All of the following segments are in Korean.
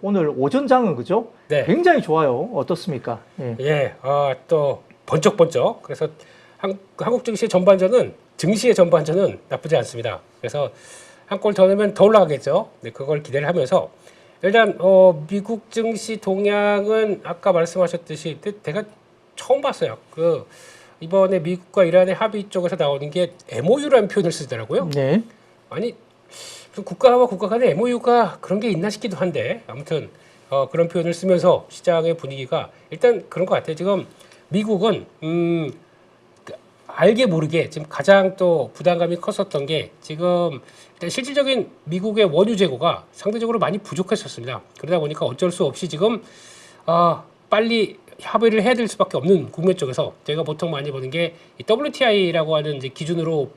오늘 오전장은 그죠? 네. 굉장히 좋아요. 어떻습니까? 예. 예, 또 번쩍번쩍. 그래서 한국 증시 전반전은 증시의 전반전은 나쁘지 않습니다. 그래서 한 골 더 넣으면 더 올라가겠죠. 네, 그걸 기대를 하면서 일단 미국 증시 동향은 아까 말씀하셨듯이 제가 처음 봤어요. 그 이번에 미국과 이란의 합의 쪽에서 나오는 게 MOU라는 표현을 쓰더라고요. 네. 아니 국가와 국가 간의 MOU가 그런 게 있나 싶기도 한데 아무튼 그런 표현을 쓰면서 시장의 분위기가 일단 그런 것 같아요. 지금 미국은 알게 모르게 지금 가장 또 부담감이 컸었던 게 지금 일단 실질적인 미국의 원유 재고가 상대적으로 많이 부족했었습니다. 그러다 보니까 어쩔 수 없이 지금 빨리 합의를 해야 될 수밖에 없는 국면 쪽에서 저희가 보통 많이 보는 게 이 WTI라고 하는 이제 기준으로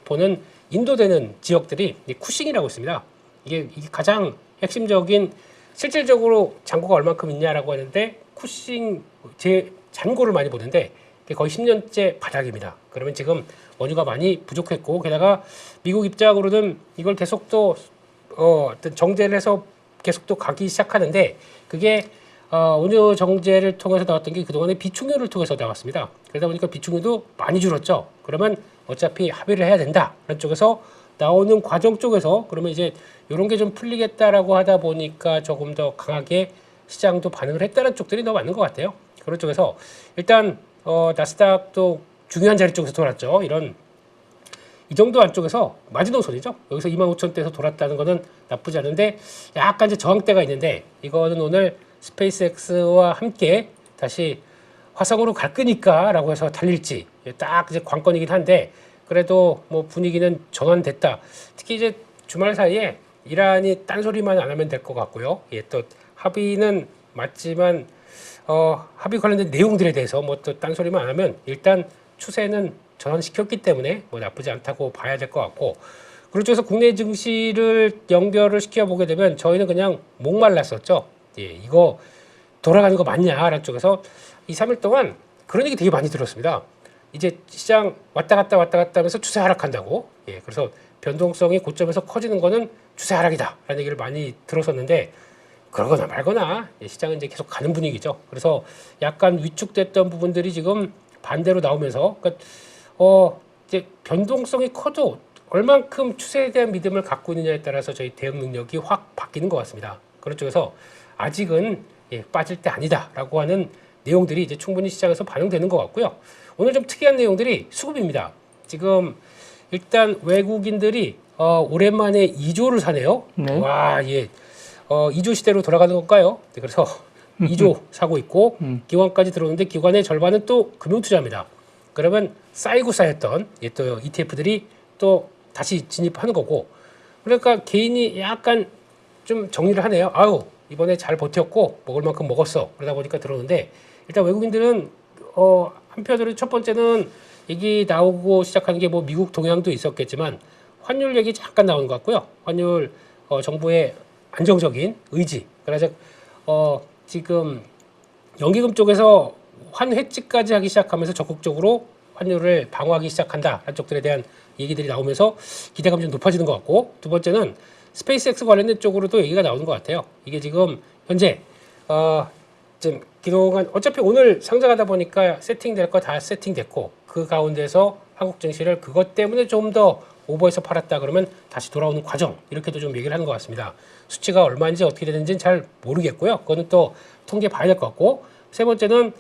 보는 인도되는 지역들이 쿠싱이라고 있습니다. 이게 가장 핵심적인 실질적으로 잔고가 얼마큼 있냐라고 하는데 쿠싱 잔고를 많이 보는데 거의 10년째 바닥입니다. 그러면 지금 원유가 많이 부족했고 게다가 미국 입장으로는 이걸 계속 또 어떤 정제를 해서 계속 또 가기 시작하는데 그게 원유 정제를 통해서 나왔던 게 그동안에 비축유를 통해서 나왔습니다. 그러다 보니까 비축유도 많이 줄었죠. 그러면 어차피 합의를 해야 된다. 그런 쪽에서 나오는 과정 쪽에서 그러면 이제 이런 게 좀 풀리겠다라고 하다 보니까 조금 더 강하게 시장도 반응을 했다는 쪽들이 더 맞는 것 같아요. 그런 쪽에서 일단 나스닥도 중요한 자리 쪽에서 돌았죠. 이 정도 안쪽에서 마지노선이죠. 여기서 25,000대에서 돌았다는 거는 나쁘지 않은데 약간 이제 저항대가 있는데 이거는 오늘 스페이스X와 함께 다시 화성으로 갈 거니까라고 해서 달릴지 딱 이제 관건이긴 한데 그래도 뭐 분위기는 전환됐다. 특히 이제 주말 사이에 이란이 딴소리만 안 하면 될 것 같고요. 예, 또 합의는 맞지만 합의 관련된 내용들에 대해서 뭐 또 딴소리만 안 하면 일단 추세는 전환시켰기 때문에 뭐 나쁘지 않다고 봐야 될 것 같고 그런 쪽에서 국내 증시를 연결을 시켜보게 되면 저희는 그냥 목말랐었죠. 예, 이거 돌아가는 거 맞냐라는 쪽에서 2, 3일 동안 그런 얘기 되게 많이 들었습니다. 이제 시장 왔다 갔다 하면서 추세 하락한다고. 예, 그래서 변동성이 고점에서 커지는 거는 추세 하락이다라는 얘기를 많이 들었었는데 그러거나 말거나 시장은 이제 계속 가는 분위기죠. 그래서 약간 위축됐던 부분들이 지금 반대로 나오면서 그러니까 이제 변동성이 커도 얼만큼 추세에 대한 믿음을 갖고 있느냐에 따라서 저희 대응 능력이 확 바뀌는 것 같습니다. 그런 쪽에서 아직은 빠질 때 아니다라고 하는 내용들이 이제 충분히 시장에서 반영되는 것 같고요. 오늘 좀 특이한 내용들이 수급입니다. 지금 일단 외국인들이 오랜만에 2조를 사네요. 네. 와, 예. 2조 시대로 돌아가는 건가요? 네, 그래서 2조 사고 있고 기관까지 들어오는데 기관의 절반은 또 금융투자입니다. 그러면 쌓였던 또 ETF들이 또 다시 진입하는 거고 그러니까 개인이 약간 좀 정리를 하네요. 아유 이번에 잘 버텼고 먹을 만큼 먹었어. 그러다 보니까 들어오는데 일단 외국인들은 한편으로 첫 번째는 얘기 나오고 시작하는 게 뭐 미국 동향도 있었겠지만 환율 얘기 잠깐 나오는 것 같고요. 환율 정부의 안정적인 의지. 그래서 지금 연기금 쪽에서 환해지까지 하기 시작하면서 적극적으로 환율을 방어하기 시작한다라는 쪽들에 대한 얘기들이 나오면서 기대감이 좀 높아지는 것 같고 두 번째는 스페이스X 관련된 쪽으로도 얘기가 나오는 것 같아요. 이게 지금 현재 좀 그동안 어차피 오늘 상장하다 보니까 세팅될 거 다 세팅됐고 그 가운데서 한국 증시를 그것 때문에 좀 더 오버해서 팔았다 그러면 다시 돌아오는 과정 이렇게도 좀 얘기를 하는 것 같습니다. 수치가 얼마인지 어떻게 되는지는 잘 모르겠고요. 그거는 또 통계 봐야 될 것 같고 세 번째는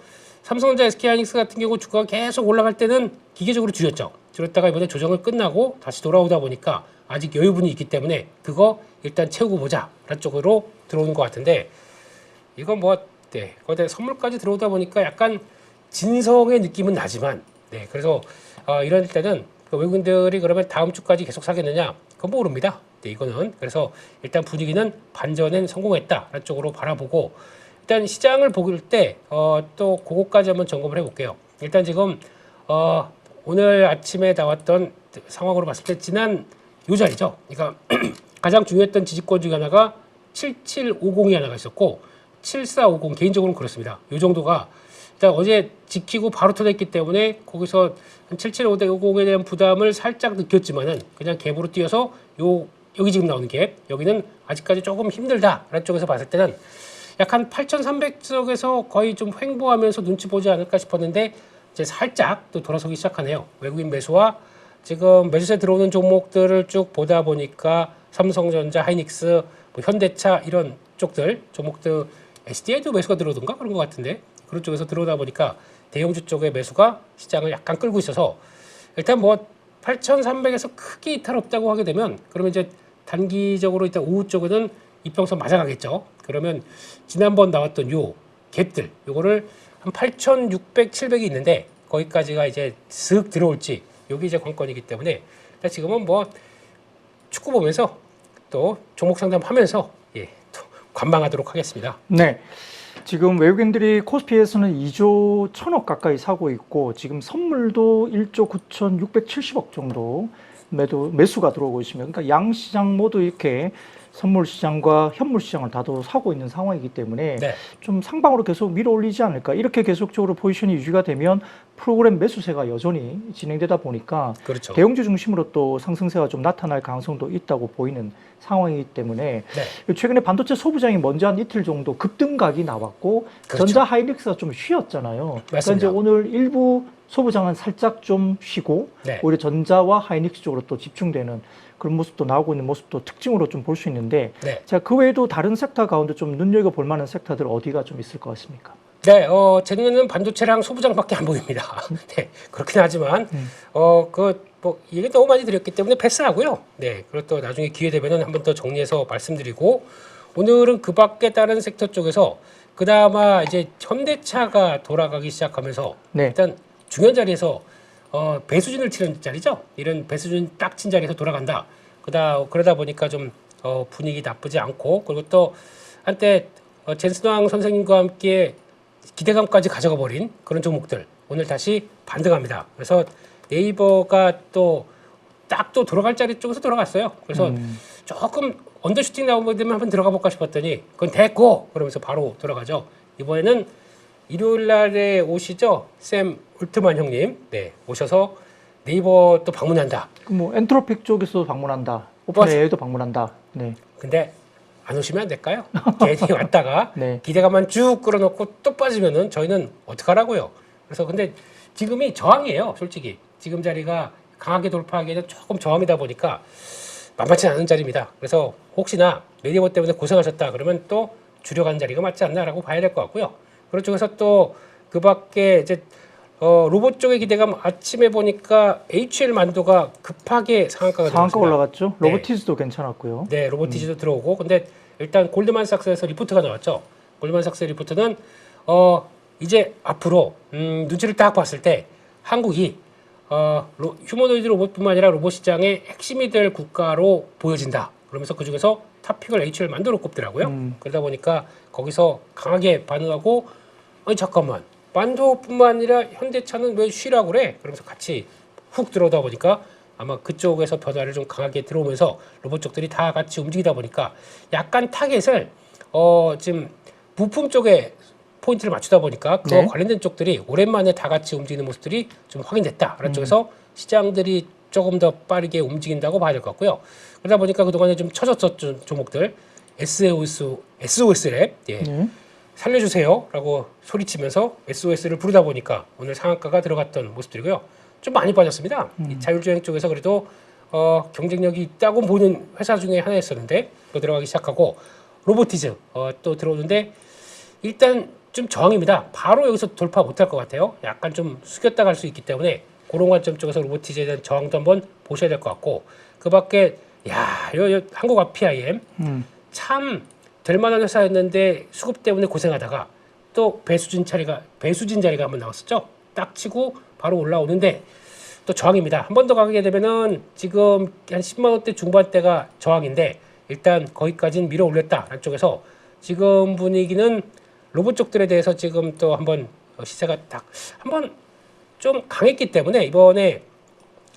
삼성전자, SK하이닉스 같은 경우 주가가 계속 올라갈 때는 기계적으로 줄였죠. 줄였다가 이번에 조정을 끝나고 다시 돌아오다 보니까 아직 여유분이 있기 때문에 그거 일단 채우고 보자 라는 쪽으로 들어오는 것 같은데 이건 뭐 거기다 선물까지 들어오다 보니까 약간 진성의 느낌은 나지만 그래서 이런 때는 외국인들이 그러면 다음 주까지 계속 사겠느냐 그건 모릅니다. 이거는 그래서 일단 분위기는 반전엔 성공했다라는 쪽으로 바라보고 일단 시장을 볼 때 또 그거까지 한번 점검을 해볼게요. 일단 지금 오늘 아침에 나왔던 상황으로 봤을 때 지난 요 자리죠. 그러니까 가장 중요했던 지지권 중에 하나가 7750이 하나가 있었고 7450 개인적으로는 그렇습니다. 요 정도가 일단 어제 지키고 바로 터졌기 때문에 거기서 7750에 대한 부담을 살짝 느꼈지만은 그냥 갭으로 뛰어서 요 여기 지금 나오는 갭 여기는 아직까지 조금 힘들다라는 쪽에서 봤을 때는 약간 8,300 쪽에서 거의 좀 횡보하면서 눈치 보지 않을까 싶었는데 이제 살짝 또 돌아서기 시작하네요. 외국인 매수와 지금 매수세 들어오는 종목들을 쭉 보다 보니까 삼성전자, 하이닉스, 뭐 현대차 이런 쪽들 종목들 SDI도 매수가 들어오던가 그런 것 같은데 그런 쪽에서 들어오다 보니까 대형주 쪽의 매수가 시장을 약간 끌고 있어서 일단 뭐 8,300에서 크게 이탈 없다고 하게 되면 그러면 이제 단기적으로 일단 오후 쪽에는 이평선 맞아가겠죠. 그러면 지난번 나왔던 요 갭들 요거를 한 8,600, 700이 있는데 거기까지가 이제 슥 들어올지 여기 이제 관건이기 때문에 일단 지금은 뭐 축구 보면서 또 종목 상담하면서 또 관망하도록 하겠습니다. 네. 지금 외국인들이 코스피에서는 2조 1천억 가까이 사고 있고 지금 선물도 1조 9,670억 정도 매수가 들어오고 있습니다. 그러니까 양 시장 모두 이렇게 선물 시장과 현물 시장을 다도 사고 있는 상황이기 때문에 네. 좀 상방으로 계속 밀어 올리지 않을까. 이렇게 계속적으로 포지션이 유지가 되면 프로그램 매수세가 여전히 진행되다 보니까 그렇죠. 대형주 중심으로 또 상승세가 좀 나타날 가능성도 있다고 보이는 상황이기 때문에 네. 최근에 반도체 소부장이 먼저 한 이틀 정도 급등각이 나왔고 그렇죠. 전자 하이닉스가 좀 쉬었잖아요. 그러니까 맞습니다. 이제 오늘 일부 소부장은 살짝 좀 쉬고 네. 오히려 전자와 하이닉스 쪽으로 또 집중되는 그런 모습도 나오고 있는 모습도 특징으로 좀 볼 수 있는데 네. 자, 그 외에도 다른 섹터 가운데 좀 눈여겨볼 만한 섹터들 어디가 좀 있을 것 같습니까? 네, 제 눈에는 반도체랑 소부장밖에 안 보입니다. 네, 그렇긴 하지만, 얘기 너무 많이 드렸기 때문에 패스하고요. 네, 그리고 또 나중에 기회 되면은 한 번 더 정리해서 말씀드리고, 오늘은 그 밖에 다른 sek터 쪽에서 그나마 이제 현대차가 돌아가기 시작하면서, 네. 일단 중요한 자리에서, 배수진을 치는 자리죠. 이런 배수진 딱 친 자리에서 돌아간다. 그러다 보니까 좀, 분위기 나쁘지 않고, 그리고 또 한때, 젠스왕 선생님과 함께 기대감까지 가져가 버린 그런 종목들 오늘 다시 반등합니다. 그래서 네이버가 또 딱 또 돌아갈 자리 쪽에서 돌아갔어요. 그래서 조금 언더슈팅 나오게 되면 한번 들어가 볼까 싶었더니 그건 됐고 그러면서 바로 돌아가죠. 이번에는 일요일 날에 오시죠. 샘 올트만 형님. 네, 오셔서 네이버 또 방문한다. 뭐 엔트로픽 쪽에서도 방문한다. 오픈AI도 방문한다. 네. 근데 안 오시면 안 될까요? 괜히 왔다가 네. 기대감만 쭉 끌어놓고 또 빠지면은 저희는 어떡하라고요. 그래서 근데 지금이 저항이에요. 솔직히 지금 자리가 강하게 돌파하기에는 조금 저항이다 보니까 만만치 않은 자리입니다. 그래서 혹시나 네이버 때문에 고생하셨다 그러면 또 줄여간 자리가 맞지 않나라고 봐야 될 것 같고요. 그런 쪽에서 또 그 밖에 이제 로봇 쪽의 기대감 아침에 보니까 HL 만도가 급하게 상한가가 상한가 들어갔습니다. 올라갔죠. 네. 로보티즈도 괜찮았고요. 네, 로보티즈도 들어오고 근데 일단 골드만삭스에서 리포트가 나왔죠. 골드만삭스 리포트는 이제 앞으로 눈치를 딱 봤을 때 한국이 휴머노이드 로봇뿐만 아니라 로봇 시장의 핵심이 될 국가로 보여진다. 그러면서 그 중에서 탑픽을 HL 만도로 꼽더라고요. 그러다 보니까 거기서 강하게 반응하고 아니 잠깐만 만도뿐만 아니라 현대차는 왜 쉬라고 그래? 그러면서 같이 훅 들어오다 보니까 아마 그쪽에서 변화를 좀 강하게 들어오면서 로봇 쪽들이 다 같이 움직이다 보니까 약간 타겟을 지금 부품 쪽에 포인트를 맞추다 보니까 그거 네. 관련된 쪽들이 오랜만에 다 같이 움직이는 모습들이 좀 확인됐다. 그런 쪽에서 시장들이 조금 더 빠르게 움직인다고 봐야 될 것 같고요. 그러다 보니까 그동안에 좀 처졌던 종목들 SOS랩 예. 네. 살려주세요라고 소리치면서 SOS를 부르다 보니까 오늘 상한가가 들어갔던 모습들이고요. 좀 많이 빠졌습니다. 이 자율주행 쪽에서 그래도 경쟁력이 있다고 보는 회사 중에 하나였었는데 또 들어가기 시작하고 로보티즈 또 들어오는데 일단 좀 저항입니다. 바로 여기서 돌파 못할 것 같아요. 약간 좀 숙였다 갈 수 있기 때문에 그런 관점 쪽에서 로보티즈에 대한 저항도 한번 보셔야 될 것 같고 그 밖에 한국 APIM 참 될 만한 회사였는데 수급 때문에 고생하다가 또 배수진 자리가 한번 나왔었죠. 딱 치고 바로 올라오는데 또 저항입니다. 한 번 더 가게 되면은 지금 한 10만 원대 중반대가 저항인데 일단 거기까지는 밀어 올렸다. 쪽에서 지금 분위기는 로봇 쪽들에 대해서 지금 또 한번 시세가 딱 한번 좀 강했기 때문에 이번에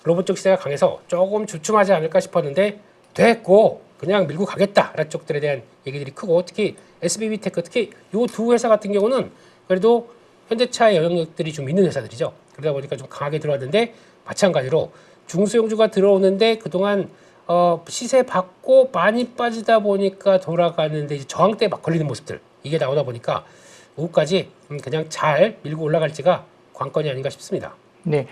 로봇 쪽 시세가 강해서 조금 주춤하지 않을까 싶었는데 됐고 그냥 밀고 가겠다라는 쪽들에 대한 얘기들이 크고 특히 SBB테크 특히 이 두 회사 같은 경우는 그래도 현대차의 영향력들이 좀 있는 회사들이죠. 그러다 보니까 좀 강하게 들어왔는데 마찬가지로 중소형주가 들어오는데 그동안 시세 받고 많이 빠지다 보니까 돌아가는데 이제 저항대에 막 걸리는 모습들 이게 나오다 보니까 오후까지 그냥 잘 밀고 올라갈지가 관건이 아닌가 싶습니다. 네.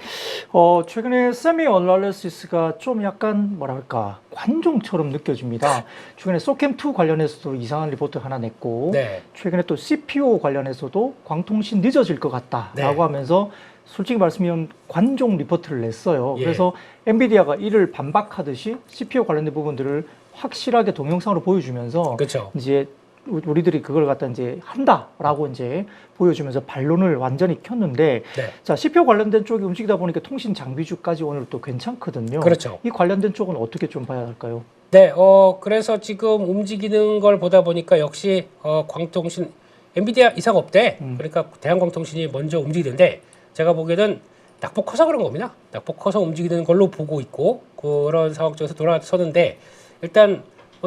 최근에 세미 어널리시스가 좀 약간 뭐랄까 관종처럼 느껴집니다. 최근에 소캠2 관련해서도 이상한 리포트 하나 냈고, 네. 최근에 또 CPO 관련해서도 광통신 늦어질 것 같다라고 네. 하면서 솔직히 말씀이면 관종 리포트를 냈어요. 예. 그래서 엔비디아가 이를 반박하듯이 CPU 관련된 부분들을 확실하게 동영상으로 보여주면서 그렇죠. 이제 우리들이 그걸 갖다 이제 한다라고 이제 보여주면서 반론을 완전히 켰는데, 네. 자, CPU 관련된 쪽이 움직이다 보니까 통신 장비주까지 오늘 또 괜찮거든요. 그렇죠. 이 관련된 쪽은 어떻게 좀 봐야 할까요? 네, 그래서 지금 움직이는 걸 보다 보니까 역시 광통신 엔비디아 이상 없대. 그러니까 대한광통신이 먼저 움직이는데 제가 보기에는 낙폭 커서 그런 겁니다. 낙폭 커서 움직이는 걸로 보고 있고 그런 상황 쪽에서 돌아서는데 일단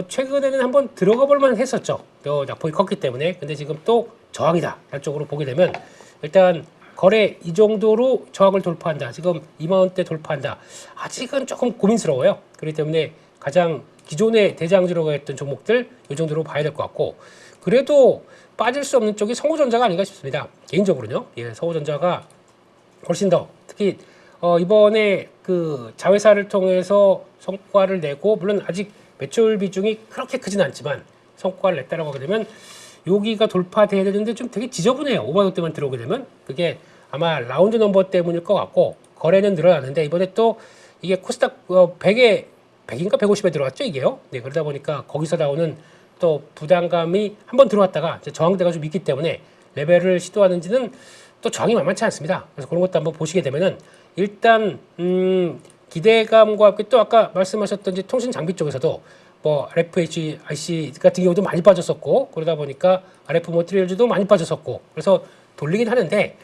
최근에는 한번 들어가 볼 만은 했었죠. 낙폭이 컸기 때문에. 근데 지금 또 저항이다 라는 쪽으로 보게 되면 일단 거래 이 정도로 저항을 돌파한다. 지금 2만 원대 돌파한다. 아직은 조금 고민스러워요. 그렇기 때문에 가장 기존의 대장주라고 했던 종목들 이 정도로 봐야 될 것 같고 그래도 빠질 수 없는 쪽이 성우전자가 아닌가 싶습니다. 개인적으로는요. 예, 성우전자가 훨씬 더 특히 이번에 그 자회사를 통해서 성과를 내고 물론 아직 매출 비중이 그렇게 크진 않지만 성과를 냈다라고 하게 되면 여기가 돌파돼야 되는데 좀 되게 지저분해요. 5만 원대만 들어오게 되면 그게 아마 라운드 넘버 때문일 것 같고 거래는 늘어나는데 이번에 또 이게 코스닥 100에 100인가 150에 들어왔죠 이게요. 네, 그러다 보니까 거기서 나오는 또 부담감이 한번 들어왔다가 이제 저항대가 좀 있기 때문에 레벨을 시도하는지는 또 저항이 만만치 않습니다. 그래서 그런 것도 한번 보시게 되면은 일단 기대감과 함께 또 아까 말씀하셨던 이제 통신 장비 쪽에서도 뭐 RFHIC 같은 경우도 많이 빠졌었고 그러다 보니까 RF 머티리얼즈도 많이 빠졌었고 그래서 돌리긴 하는데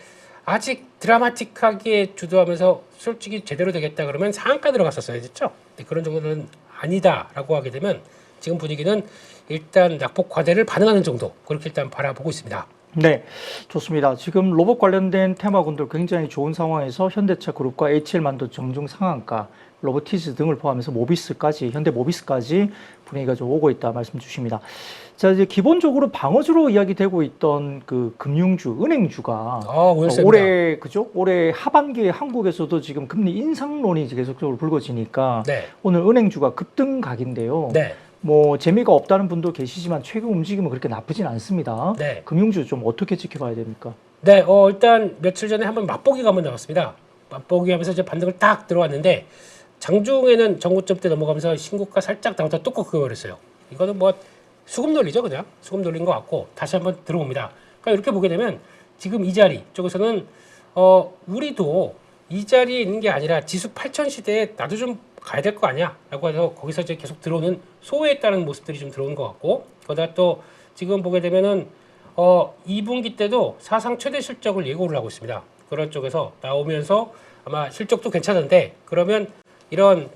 아직 드라마틱하게 주도하면서 솔직히 제대로 되겠다 그러면 상한가 들어갔었어야 됐죠. 그런 정도는 아니다라고 하게 되면 지금 분위기는 일단 낙폭 과대를 반응하는 정도 그렇게 일단 바라보고 있습니다. 네, 좋습니다. 지금 로봇 관련된 테마군들 굉장히 좋은 상황에서 현대차 그룹과 HL만도 정중 상한가, 로보티즈 등을 포함해서 모비스까지, 현대 모비스까지 분위기가 좀 오고 있다 말씀 주십니다. 자, 이제 기본적으로 방어주로 이야기되고 있던 그 금융주, 은행주가 올해 그죠? 올해 하반기에 한국에서도 지금 금리 인상론이 계속적으로 불거지니까 네. 오늘 은행주가 급등각인데요. 네. 뭐 재미가 없다는 분도 계시지만 최근 움직임은 그렇게 나쁘진 않습니다. 네. 금융주 좀 어떻게 지켜봐야 됩니까? 네, 일단 며칠 전에 한번 맛보기가 한번 나왔습니다. 맛보기 하면서 이제 반등을 딱 들어왔는데 장중에는 정고점 때 넘어가면서 신고가 살짝 나오다 또 꺾여버렸어요. 이거는 뭐 수급 논리죠, 그냥 수급 논리인 것 같고 다시 한번 들어옵니다. 그러니까 이렇게 보게 되면 지금 이 자리 쪽에서는 우리도 이 자리에 있는 게 아니라 지수 8천 시대에 나도 좀 가야 될 거 아니야 라고 해서 거기서 이제 계속 들어오는 소외에 따른 모습들이 좀 들어오는 것 같고 거기다 또 지금 보게 되면은 2분기 때도 사상 최대 실적을 예고를 하고 있습니다. 그런 쪽에서 나오면서 아마 실적도 괜찮은데 그러면 이런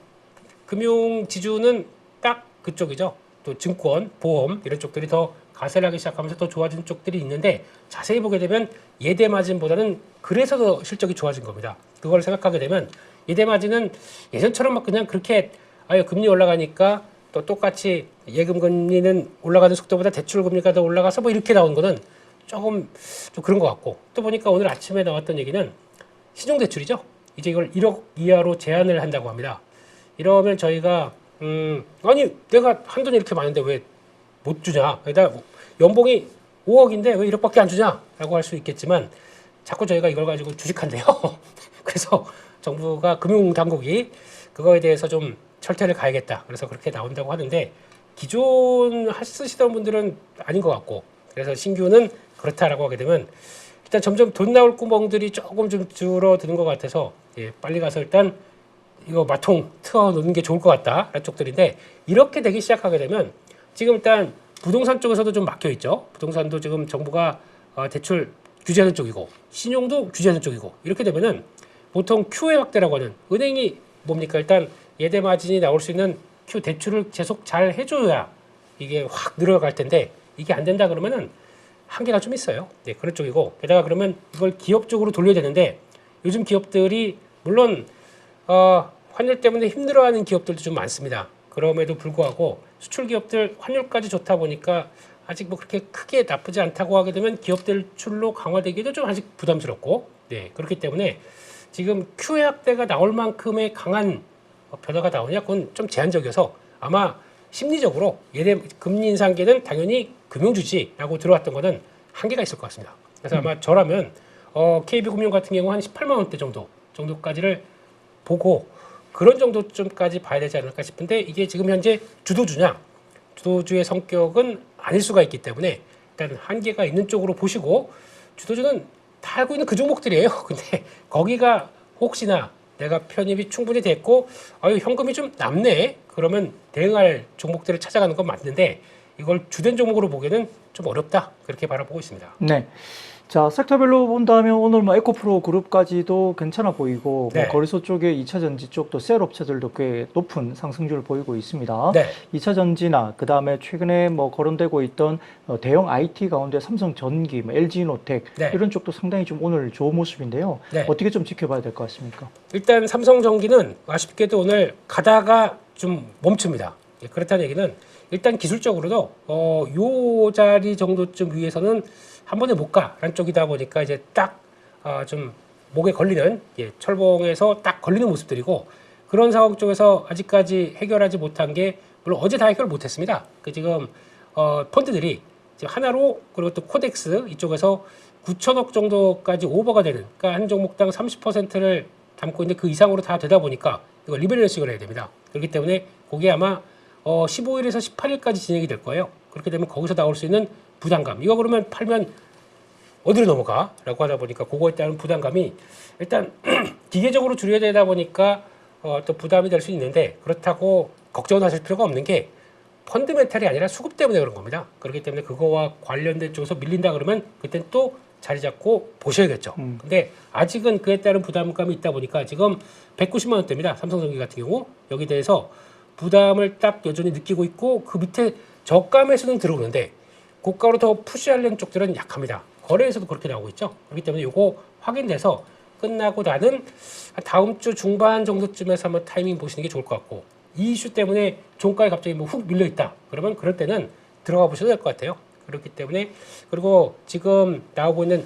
금융 지주는 딱 그쪽이죠. 또 증권, 보험 이런 쪽들이 더 가세를 하기 시작하면서 더 좋아진 쪽들이 있는데 자세히 보게 되면 예대 마진보다는 그래서 더 실적이 좋아진 겁니다. 그걸 생각하게 되면 예대 마진은 예전처럼 막 그냥 그렇게 금리 올라가니까 또 똑같이 예금 금리는 올라가는 속도보다 대출 금리가 더 올라가서 뭐 이렇게 나온 거는 조금 좀 그런 것 같고 또 보니까 오늘 아침에 나왔던 얘기는 신용대출이죠. 이제 이걸 1억 이하로 제한을 한다고 합니다. 이러면 저희가 아니 내가 한돈이 이렇게 많은데 왜 못 주냐? 나 연봉이 5억인데 왜 1억밖에 안 주냐? 라고 할 수 있겠지만 자꾸 저희가 이걸 가지고 주식한대요. 그래서 정부가 금융당국이 그거에 대해서 좀 철퇴를 가야겠다. 그래서 그렇게 나온다고 하는데 기존 쓰시던 분들은 아닌 것 같고 그래서 신규는 그렇다라고 하게 되면 일단 점점 돈 나올 구멍들이 조금 좀 줄어드는 것 같아서 빨리 가서 일단 이거 마통 트어 놓는 게 좋을 것 같다 라는 쪽들인데 이렇게 되기 시작하게 되면 지금 일단 부동산 쪽에서도 좀 막혀 있죠. 부동산도 지금 정부가 대출 규제하는 쪽이고 신용도 규제하는 쪽이고 이렇게 되면은 보통 QE 확대라고 하는 은행이 뭡니까 일단 예대 마진이 나올 수 있는 Q 대출을 계속 잘 해줘야 이게 확 늘어갈 텐데 이게 안 된다 그러면은 한계가 좀 있어요. 네, 그런 쪽이고 게다가 그러면 이걸 기업 쪽으로 돌려야 되는데 요즘 기업들이 물론 환율 때문에 힘들어하는 기업들도 좀 많습니다. 그럼에도 불구하고 수출 기업들 환율까지 좋다 보니까 아직 뭐 그렇게 크게 나쁘지 않다고 하게 되면 기업들 출로 강화되기도 좀 아직 부담스럽고, 네, 그렇기 때문에 지금 QE 확대가 나올 만큼의 강한 변화가 나오냐, 그건 좀 제한적이어서 아마 심리적으로 예대 금리 인상계는 당연히 금융주지라고 들어왔던 거는 한계가 있을 것 같습니다. 그래서 아마 저라면 KB금융 같은 경우 한 18만 원대 정도까지를 보고 그런 정도쯤까지 봐야 되지 않을까 싶은데, 이게 지금 현재 주도주의 성격은 아닐 수가 있기 때문에 일단 한계가 있는 쪽으로 보시고, 주도주는 다 알고 있는 그 종목들이에요. 근데 거기가 혹시나 내가 편입이 충분히 됐고 현금이 좀 남네, 그러면 대응할 종목들을 찾아가는 건 맞는데 이걸 주된 종목으로 보기에는 좀 어렵다, 그렇게 바라보고 있습니다. 네. 자, 섹터별로 본다면 오늘 뭐 에코프로 그룹까지도 괜찮아 보이고, 네. 뭐 거래소 쪽에 2차 전지 쪽도 셀 업체들도 꽤 높은 상승률을 보이고 있습니다. 네. 2차 전지나 그 다음에 최근에 뭐 거론되고 있던 대형 IT 가운데 삼성전기, 뭐 LG노텍 네. 이런 쪽도 상당히 좀 오늘 좋은 모습인데요. 네. 어떻게 좀 지켜봐야 될 것 같습니까? 일단 삼성전기는 아쉽게도 오늘 가다가 좀 멈춥니다. 그렇다는 얘기는 일단 기술적으로도 요 자리 정도쯤 위에서는 한 번에 못 가라는 쪽이다 보니까 이제 딱 좀 목에 걸리는, 철봉에서 딱 걸리는 모습들이고, 그런 상황 쪽에서 아직까지 해결하지 못한 게, 물론 어제 다 해결 못했습니다. 지금 펀드들이 지금 하나로, 그리고 또 코덱스 이쪽에서 9천억 정도까지 오버가 되는, 그러니까 한 종목당 30%를 담고 있는데 그 이상으로 다 되다 보니까 이거 리밸런싱을 해야 됩니다. 그렇기 때문에 그게 아마 15일에서 18일까지 진행이 될 거예요. 그렇게 되면 거기서 나올 수 있는 부담감, 이거 그러면 팔면 어디로 넘어가? 라고 하다 보니까 그거에 따른 부담감이 일단 기계적으로 줄여야 되다 보니까 또 부담이 될 수 있는데, 그렇다고 걱정을 하실 필요가 없는 게 펀드멘탈이 아니라 수급 때문에 그런 겁니다. 그렇기 때문에 그거와 관련된 쪽에서 밀린다 그러면 그땐 또 자리 잡고 보셔야겠죠. 근데 아직은 그에 따른 부담감이 있다 보니까 지금 190만 원대입니다. 삼성전기 같은 경우 여기 대해서 부담을 딱 여전히 느끼고 있고, 그 밑에 저가매수는 들어오는데 고가로 더 푸시하려는 쪽들은 약합니다. 거래에서도 그렇게 나오고 있죠. 그렇기 때문에 이거 확인돼서 끝나고 나는 다음 주 중반 정도쯤에서 한번 타이밍 보시는 게 좋을 것 같고, 이 이슈 때문에 종가에 갑자기 뭐 훅 밀려 있다 그러면 그럴 때는 들어가 보셔도 될 것 같아요. 그렇기 때문에, 그리고 지금 나오고 있는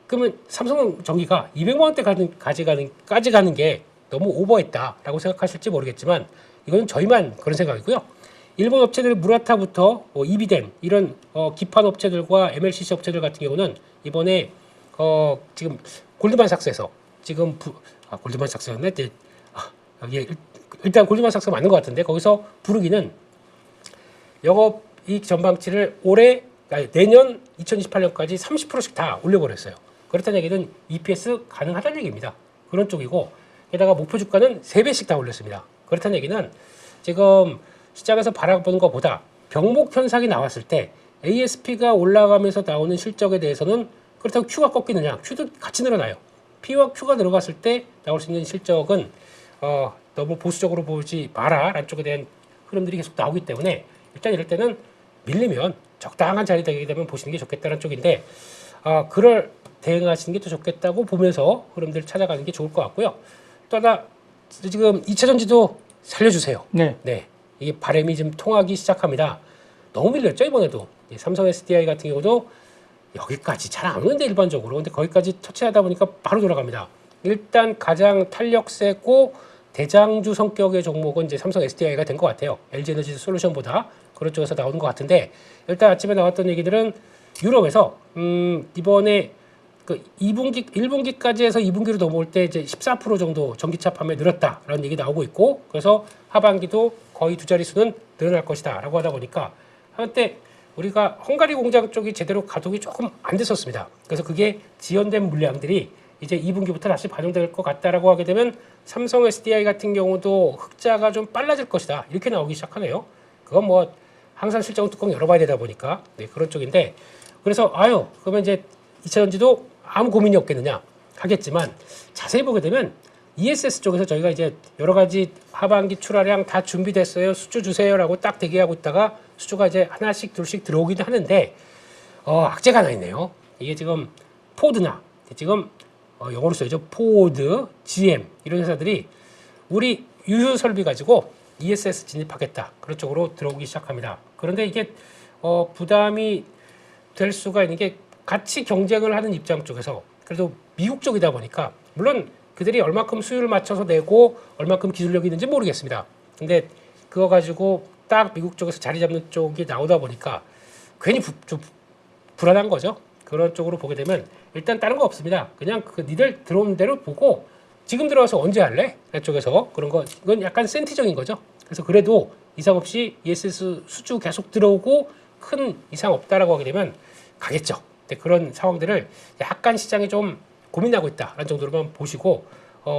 그러면 삼성전기가 200만 원대까지 가는 게 너무 오버했다라고 생각하실지 모르겠지만, 이거는 저희만 그런 생각이고요. 일본 업체들 무라타부터 이비덴 이런 기판 업체들과 MLCC 업체들 같은 경우는 이번에 지금 골드만삭스에서 지금 골드만삭스였네. 일단 골드만삭스가 맞는 것 같은데, 거기서 부르기는 영업이익 전망치를 내년 2028년까지 30%씩 다 올려버렸어요. 그렇다는 얘기는 EPS 가능하다는 얘기입니다. 그런 쪽이고, 게다가 목표 주가는 3배씩 다 올렸습니다. 그렇다는 얘기는 지금 시장에서 바라보는 것보다 병목 현상이 나왔을 때 ASP가 올라가면서 나오는 실적에 대해서는, 그렇다고 Q가 꺾이느냐, Q도 같이 늘어나요. P와 Q가 들어갔을 때 나올 수 있는 실적은 너무 보수적으로 보지 마라 라는 쪽에 대한 흐름들이 계속 나오기 때문에, 일단 이럴 때는 밀리면 적당한 자리 되게 되면 보시는 게 좋겠다는 쪽인데, 그럴 대응하시는 게 더 좋겠다고 보면서 흐름들 찾아가는 게 좋을 것 같고요. 또 하나, 지금 2차 전지도 살려주세요. 네. 이게 바람이 좀 통하기 시작합니다. 너무 밀렸죠, 이번에도. 삼성 SDI 같은 경우도 여기까지 잘 안 오는데 일반적으로. 근데 거기까지 터치하다 보니까 바로 돌아갑니다. 일단 가장 탄력 세고 대장주 성격의 종목은 이제 삼성 SDI가 된 것 같아요. LG에너지 솔루션보다 그런 쪽에서 나오는 것 같은데, 일단 아침에 나왔던 얘기들은 유럽에서 이번에 그 1분기까지 해서 2분기로 넘어올 때 이제 14% 정도 전기차 판매 늘었다라는 얘기 나오고 있고, 그래서 하반기도 거의 두 자릿수는 늘어날 것이다라고 하다 보니까, 한때 우리가 헝가리 공장 쪽이 제대로 가동이 조금 안 됐었습니다. 그래서 그게 지연된 물량들이 이제 2분기부터 다시 반영될 것 같다라고 하게 되면 삼성 SDI 같은 경우도 흑자가 좀 빨라질 것이다, 이렇게 나오기 시작하네요. 그건 뭐 항상 실적 뚜껑 열어봐야 되다 보니까 그런 쪽인데, 그래서 그러면 이제 2차 전지도 아무 고민이 없겠느냐 하겠지만, 자세히 보게 되면 ESS 쪽에서 저희가 이제 여러 가지 하반기 출하량 다 준비됐어요, 수주 주세요라고 딱 대기하고 있다가 수주가 이제 하나씩 둘씩 들어오기도 하는데, 악재가 하나 있네요. 이게 지금 포드나 지금 영어로 써야죠. 포드, GM 이런 회사들이 우리 유휴 설비 가지고 ESS 진입하겠다. 그런 쪽으로 들어오기 시작합니다. 그런데 이게 부담이 될 수가 있는 게 같이 경쟁을 하는 입장 쪽에서 그래도 미국 쪽이다 보니까 물론 그들이 얼마큼 수율을 맞춰서 내고 얼마큼 기술력이 있는지 모르겠습니다. 근데 그거 가지고 딱 미국 쪽에서 자리 잡는 쪽이 나오다 보니까 괜히 좀 불안한 거죠. 그런 쪽으로 보게 되면 일단 다른 거 없습니다. 그냥 그 니들 들어오는 대로 보고 지금 들어와서 언제 할래? 쪽에서 그런 거 이건 약간 센티적인 거죠. 그래서 그래도 이상 없이 ESS 수주 계속 들어오고 큰 이상 없다라고 하게 되면 가겠죠. 근데 그런 상황들을 약간 시장이 좀 고민하고 있다라는 정도로만 보시고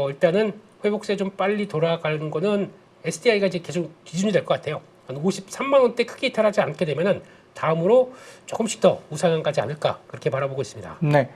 일단은 회복세 좀 빨리 돌아가는 거는 SDI가 이제 계속 기준이 될 것 같아요. 한 53만 원대 크게 이탈하지 않게 되면은 다음으로 조금씩 더 우상향 가지 않을까 그렇게 바라보고 있습니다. 네.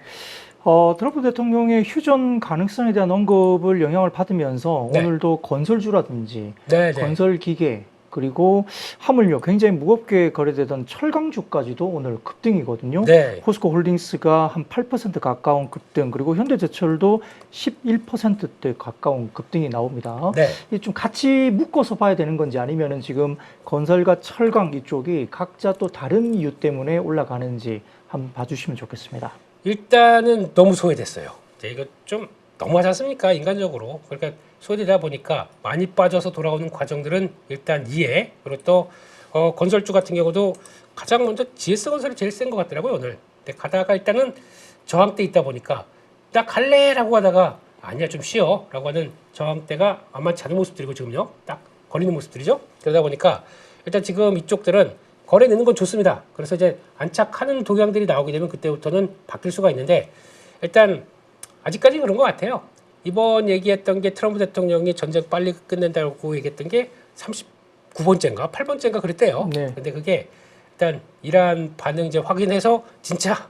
트럼프 대통령의 휴전 가능성에 대한 언급을 영향을 받으면서 네. 오늘도 건설주라든지 네, 건설기계 그리고 화물류 굉장히 무겁게 거래되던 철강주까지도 오늘 급등이거든요. 네. 포스코 홀딩스가 한 8% 가까운 급등, 그리고 현대제철도 11%대 가까운 급등이 나옵니다. 네. 이 좀 같이 묶어서 봐야 되는 건지 아니면은 지금 건설과 철강 이쪽이 각자 또 다른 이유 때문에 올라가는지 한번 봐주시면 좋겠습니다. 일단은 너무 소외됐어요. 이거 좀 너무하지 않습니까? 인간적으로. 그러니까 소외되다 보니까 많이 빠져서 돌아오는 과정들은 일단 이해. 그리고 또 건설주 같은 경우도 가장 먼저 GS건설이 제일 센 것 같더라고요, 오늘. 근데 가다가 일단은 저항대 있다 보니까 나 갈래라고 하다가 아니야 좀 쉬어 라고 하는 저항대가 만만치 않은 모습들이고 지금요. 딱 걸리는 모습들이죠. 그러다 보니까 일단 지금 이쪽들은 거래 내는 건 좋습니다. 그래서 이제 안착하는 동향들이 나오게 되면 그때부터는 바뀔 수가 있는데 일단 아직까지 그런 것 같아요. 이번 얘기했던 게 트럼프 대통령이 전쟁 빨리 끝낸다고 얘기했던 게 39번째인가 8번째인가 그랬대요. 네. 근데 그게 일단 이란 반응 이제 확인해서 진짜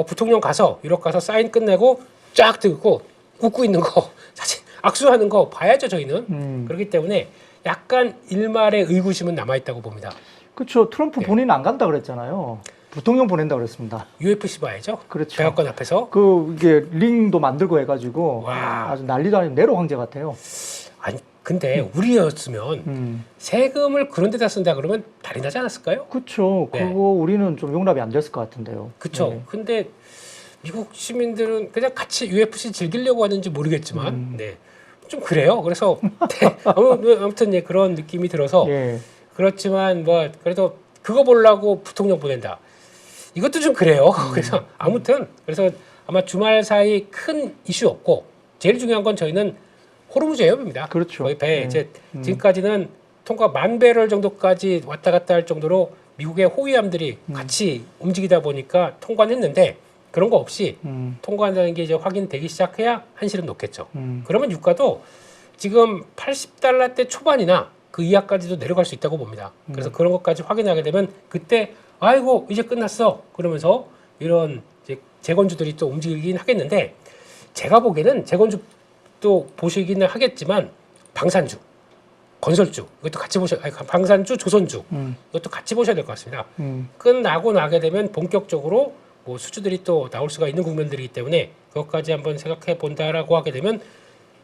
부통령 가서 유럽 가서 사인 끝내고 쫙 들고 웃고 있는 거 사실 악수하는 거 봐야죠 저희는. 그렇기 때문에 약간 일말의 의구심은 남아있다고 봅니다. 그렇죠. 트럼프 네. 본인 안 간다 그랬잖아요. 부통령 보낸다 그랬습니다. UFC 봐야죠. 그렇죠. 백악관 앞에서. 이게 링도 만들고 해가지고 와. 아주 난리도 아니고 네로 황제 같아요. 아니 근데 우리였으면 세금을 그런 데다 쓴다 그러면 난리 나지 않았을까요? 그렇죠. 네. 그거 우리는 좀 용납이 안 됐을 것 같은데요. 그렇죠. 네. 근데 미국 시민들은 그냥 같이 UFC 즐기려고 하는지 모르겠지만 네. 좀 그래요. 그래서 네. 아무튼 예, 그런 느낌이 들어서 예. 그렇지만 뭐 그래도 그거 보려고 부통령 보낸다. 이것도 좀 그래요. 그래서 아무튼 그래서 아마 주말 사이 큰 이슈 없고 제일 중요한 건 저희는 호르무즈 해협입니다. 그렇죠. 거의 배 네. 이제 지금까지는 통과 1000배럴 정도까지 왔다 갔다 할 정도로 미국의 호위함들이 같이 움직이다 보니까 통과는 했는데 그런 거 없이 통과한다는 게 이제 확인되기 시작해야 한시름 놓겠죠. 그러면 유가도 지금 80달러대 초반이나 그 이하까지도 내려갈 수 있다고 봅니다. 그래서 그런 것까지 확인하게 되면 그때 아이고 이제 끝났어 그러면서 이런 이제 재건주들이 또 움직이긴 하겠는데 제가 보기에는 재건주도 보시기는 하겠지만 방산주, 건설주 이것도 같이 방산주, 조선주 이것도 같이 보셔야 될 것 같습니다. 끝나고 나게 되면 본격적으로 뭐 수주들이 또 나올 수가 있는 국면들이기 때문에 그것까지 한번 생각해 본다라고 하게 되면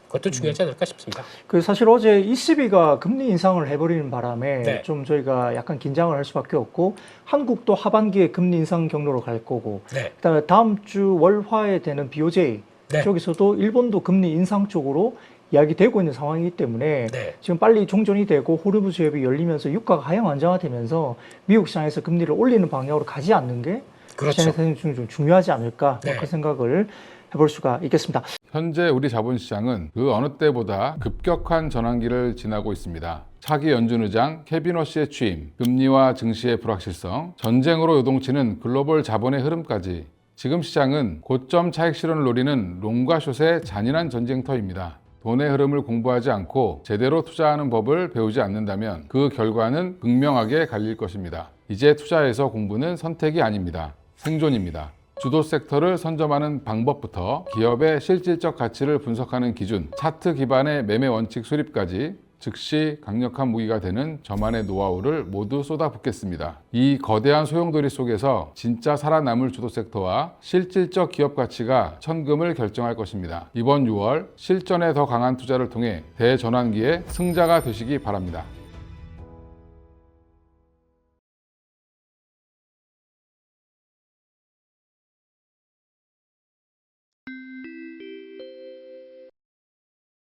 그것도 중요하지 않을까 싶습니다. 사실 어제 ECB가 금리 인상을 해버리는 바람에 네. 좀 저희가 약간 긴장을 할 수밖에 없고 한국도 하반기에 금리 인상 경로로 갈 거고 네. 그다음에 다음 주 월화에 되는 BOJ 네. 쪽에서도 일본도 금리 인상 쪽으로 이야기되고 있는 상황이기 때문에 네. 지금 빨리 종전이 되고 호르무즈 해협이 열리면서 유가가 하향 안정화되면서 미국 시장에서 금리를 올리는 방향으로 가지 않는 게 그렇죠. 시장에서는 좀 중요하지 않을까 네. 그 생각을 해볼 수가 있겠습니다. 현재 우리 자본시장은 그 어느 때보다 급격한 전환기를 지나고 있습니다. 차기 연준의장 케빈 워시의 취임, 금리와 증시의 불확실성, 전쟁으로 요동치는 글로벌 자본의 흐름까지 지금 시장은 고점 차익 실현을 노리는 롱과 숏의 잔인한 전쟁터입니다. 돈의 흐름을 공부하지 않고 제대로 투자하는 법을 배우지 않는다면 그 결과는 극명하게 갈릴 것입니다. 이제 투자에서 공부는 선택이 아닙니다. 생존입니다. 주도 섹터를 선점하는 방법부터 기업의 실질적 가치를 분석하는 기준, 차트 기반의 매매 원칙 수립까지 즉시 강력한 무기가 되는 저만의 노하우를 모두 쏟아붓겠습니다. 이 거대한 소용돌이 속에서 진짜 살아남을 주도 섹터와 실질적 기업 가치가 천금을 결정할 것입니다. 이번 6월 실전에 더 강한 투자를 통해 대전환기의 승자가 되시기 바랍니다.